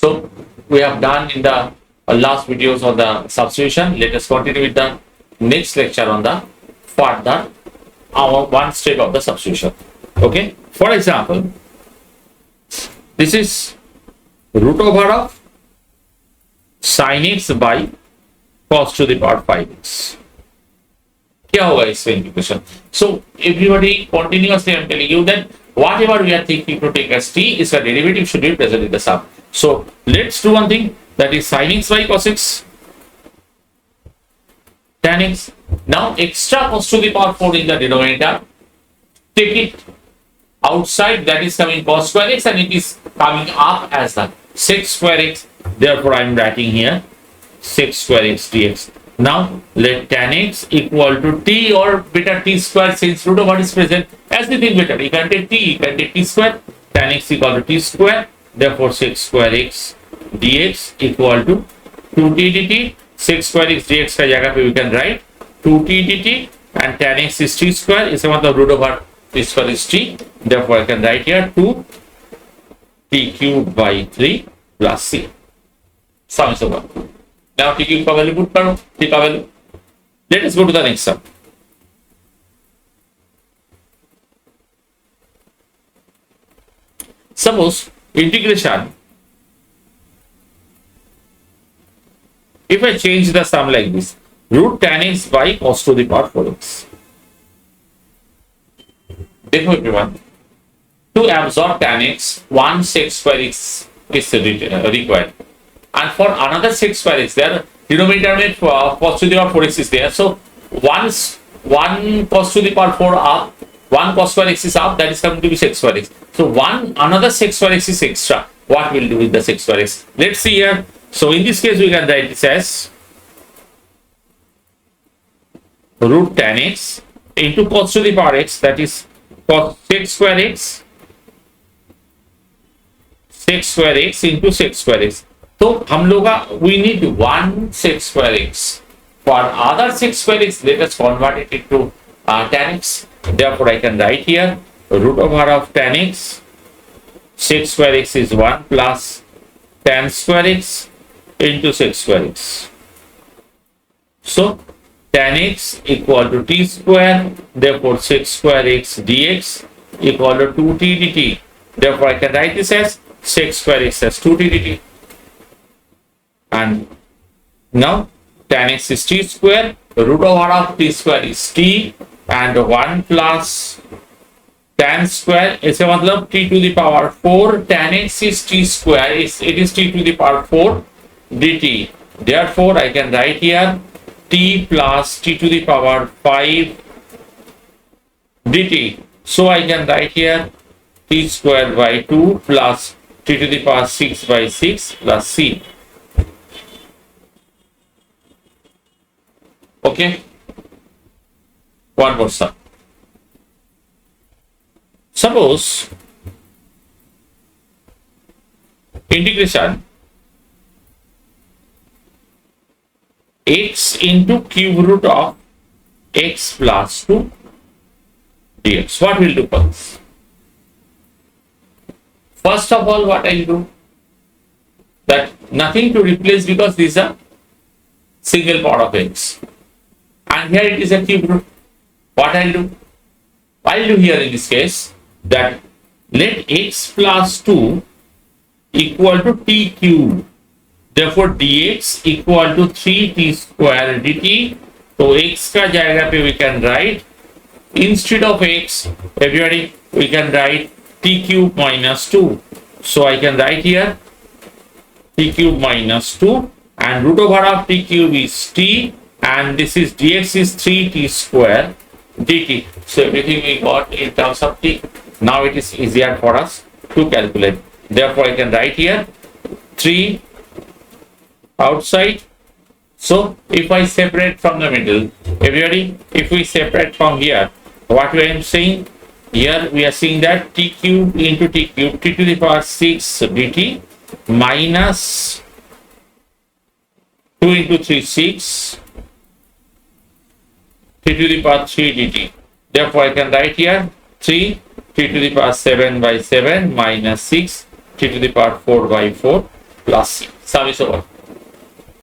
So we have done in the last videos on the substitution. Let us continue with the next lecture on the further our one step of the substitution. Okay. For example, this is root over of sin x by cos to the power 5x. क्या होगा इसका integration? So everybody continuously I am telling you that whatever we are thinking to take as t, its derivative should be present in the sum. So let's do one thing, that is sin x by cos x tan x. Now extra cos to the power 4 in the denominator, take it outside, that is coming cos square x, and it is coming up as the sec square x. Therefore I am writing here sec square x dx. Now let tan x equal to t, or better t square, since root over is present. As we think better, you can take t, you can take t square. Tan x equal to t square. Therefore sec square x dx equal to 2t dt. Sec square x dx का जगह पे we can write 2t dt, and tan x is t square. इसका मतलब root over t square is t. Therefore I can write here 2t cube by 3 plus c. Sum is over. Now t cube का value put करो, t का value. Let us go to the next sum. Suppose integration, if I change the sum like this, root tan x by cos to the power 4x. Therefore everyone, to absorb tan x, one sec square x is required, and for another sec square x, there denominator में cos to the power 4x is there. So one cos to the power 4 up, one cos square x is up, that is coming to be sec square x. So another sec square x is extra. What will do with the sec square x? Let's see here. So in this case we can write this as root tan x into cos to the power x, that is cos sec square x into sec square x. तो हम लोग we need one sec square x. For other sec square x, let us convert it into tan x. Therefore I can write here root over of tan x, sec square x is 1 plus tan square x into sec square x. So tan x equal to t square. Therefore sec square x dx equal to 2t dt. Therefore I can write this as sec square x as 2t dt. And now tan x is t square, root over of t square is t, and 1 plus tan square, इसका मतलब t to the power 4, tan x is t square, it is t to the power 4 dt. Therefore I can write here t plus t to the power 5 dt. So I can write here t square by 2 plus t to the power 6 by 6 plus c. Okay, one more sum. Suppose integration x into cube root of x plus 2 dx. What will do for this? First of all, what I will do, that nothing to replace, because this is a single part of x, and here it is a cube root. What I'll do? I'll do here in this case that let x plus 2 equal to t cube. Therefore dx equal to 3t square dt. So x का जाएगा पे we can write, instead of x, everybody, we can write t cube minus 2. So I can write here t cube minus 2, and root over of t cube is t, and this is dx is 3t square dt. So everything we got in terms of t. Now it is easier for us to calculate. Therefore I can write here 3 outside. So if I separate from the middle, everybody, if we separate from here, what we are saying here, we are seeing that t cube into t cube, t to the power 6 dt minus 2 into 3 6 t to the power 3 dt. Therefore I can write here 3 t to the power 7 by 7 minus 6 t to the power 4 by 4 plus c. Sum is over.